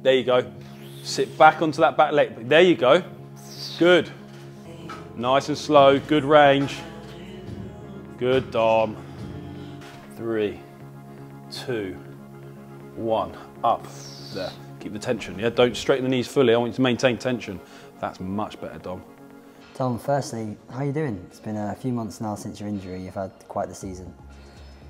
There you go. Sit back onto that back leg. There you go. Good. Nice and slow, good range. Good, Dom. 3, 2, 1. Up. There. Keep the tension, yeah? Don't straighten the knees fully. I want you to maintain tension. That's much better, Dom. Dom, firstly, how are you doing? It's been a few months now since your injury. You've had quite the season.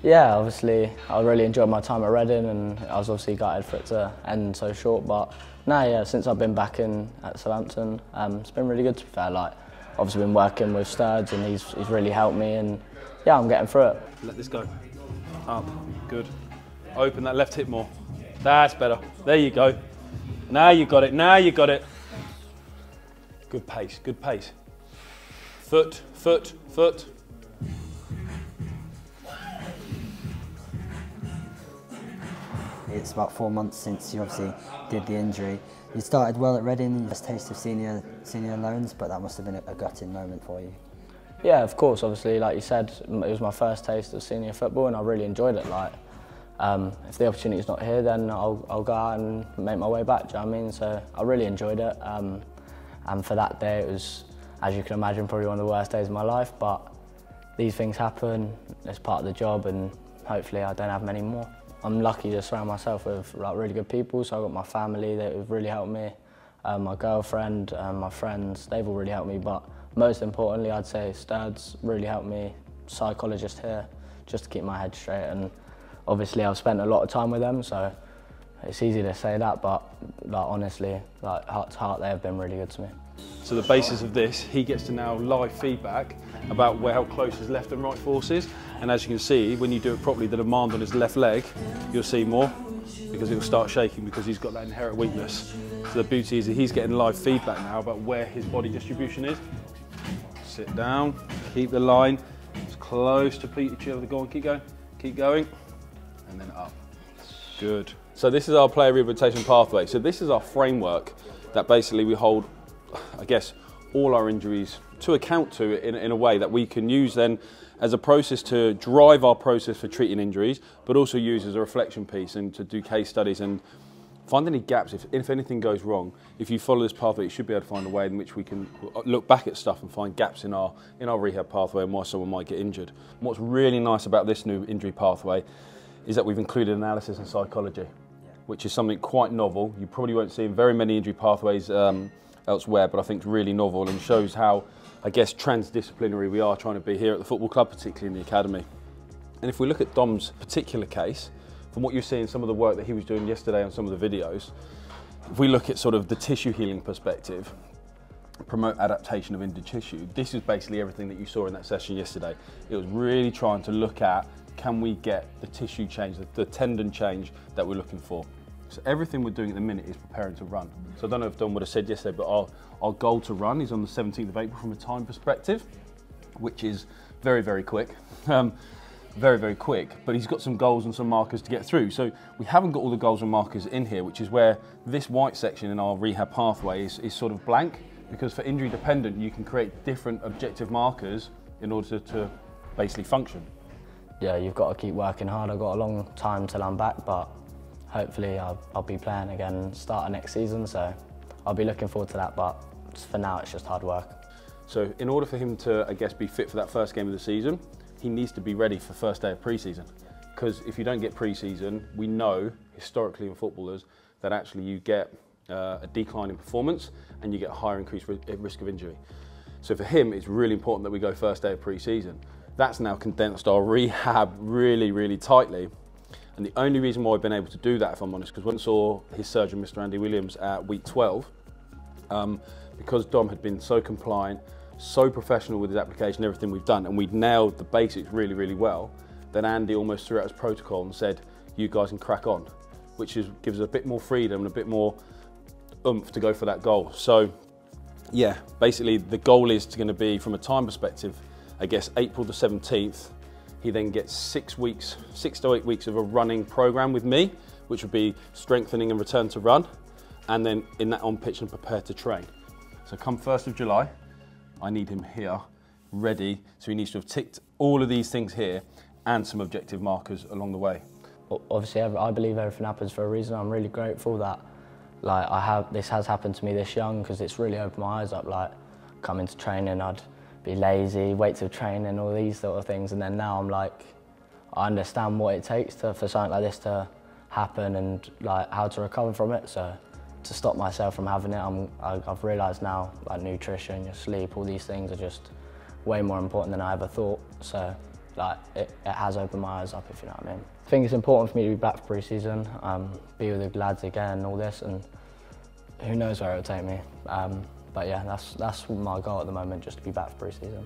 Yeah, obviously, I really enjoyed my time at Reading, and I was obviously gutted for it to end so short. But no, yeah, since I've been back in at Southampton, it's been really good, to be fair. Like, obviously been working with Sturds, and he's really helped me, and yeah, I'm getting through it. Let this go. Up. Good. Open that left hip more. That's better. There you go. Now you got it. Now you got it. Good pace. Good pace. Foot, foot, foot. It's about 4 months since you obviously did the injury. You started well at Reading, first taste of senior loans, but that must have been a gutting moment for you. Yeah, of course. Obviously, like you said, it was my first taste of senior football, and I really enjoyed it. Like, if the opportunity's not here, then I'll go out and make my way back. Do you know what I mean? So I really enjoyed it, and for that day, it was, as you can imagine, probably one of the worst days of my life. But these things happen. It's part of the job, and hopefully, I don't have many more. I'm lucky to surround myself with like really good people. So I've got my family that have really helped me, my girlfriend, my friends. They've all really helped me. But most importantly, I'd say Sturds really helped me. Psychologist here, just to keep my head straight. And obviously, I've spent a lot of time with them, so it's easy to say that. But like honestly, like heart to heart, they have been really good to me. So the basis of this, he gets to now live feedback about how close his left and right force is. And as you can see, when you do it properly, the demand on his left leg, you'll see more, because it will start shaking because he's got that inherent weakness. So the beauty is that he's getting live feedback now about where his body distribution is. Sit down, keep the line as close to each other. Go on, keep going, and then up. Good. So this is our player rehabilitation pathway. So this is our framework that basically we hold, I guess, all our injuries to account to in a way that we can use then as a process to drive our process for treating injuries, but also use as a reflection piece and to do case studies and find any gaps. If anything goes wrong, if you follow this pathway, you should be able to find a way in which we can look back at stuff and find gaps in our rehab pathway and why someone might get injured. And what's really nice about this new injury pathway is that we've included analysis and psychology, which is something quite novel. You probably won't see in very many injury pathways elsewhere, but I think it's really novel and shows how, I guess, transdisciplinary we are trying to be here at the football club, particularly in the academy. And if we look at Dom's particular case, from what you're seeing, some of the work that he was doing yesterday on some of the videos, if we look at sort of the tissue healing perspective, promote adaptation of injured tissue, this is basically everything that you saw in that session yesterday. It was really trying to look at, can we get the tissue change, the tendon change that we're looking for. So everything we're doing at the minute is preparing to run. So I don't know if Dom would have said yesterday, but our goal to run is on the 17th of April from a time perspective, which is very, very quick. Very, very quick, but he's got some goals and some markers to get through. So we haven't got all the goals and markers in here, which is where this white section in our rehab pathway is sort of blank, because for injury dependent, you can create different objective markers in order to basically function. Yeah, you've got to keep working hard. I've got a long time till I'm back, but hopefully I'll be playing again start of next season, so I'll be looking forward to that, but for now it's just hard work. So in order for him to, I guess, be fit for that first game of the season, he needs to be ready for first day of pre-season. Because if you don't get pre-season, we know historically in footballers that actually you get a decline in performance and you get a higher increased risk of injury. So for him, it's really important that we go first day of pre-season. That's now condensed our rehab really, really tightly. And the only reason why I've been able to do that, if I'm honest, because when I saw his surgeon, Mr. Andy Williams, at week 12, because Dom had been so compliant, so professional with his application, everything we've done, and we'd nailed the basics really, really well, then Andy almost threw out his protocol and said, you guys can crack on, which gives us a bit more freedom and a bit more oomph to go for that goal. So yeah, basically the goal is going to be, from a time perspective, I guess April the 17th, he then gets 6 to 8 weeks of a running program with me, which would be strengthening and return to run, and then in that on pitch and prepare to train. So come 1st of July, I need him here, ready, so he needs to have ticked all of these things here and some objective markers along the way. Obviously, I believe everything happens for a reason. I'm really grateful that like this has happened to me this young, because it's really opened my eyes up. Like, coming to training, I'd be lazy, wait till training, all these sort of things, and then now I'm like, I understand what it takes for something like this to happen, and like how to recover from it. So to stop myself from having it, I've realised now, like, nutrition, your sleep, all these things are just way more important than I ever thought. So like it has opened my eyes up, if you know what I mean. I think it's important for me to be back for pre-season, be with the lads again, all this, and who knows where it'll take me. But yeah, that's my goal at the moment, just to be back for pre-season.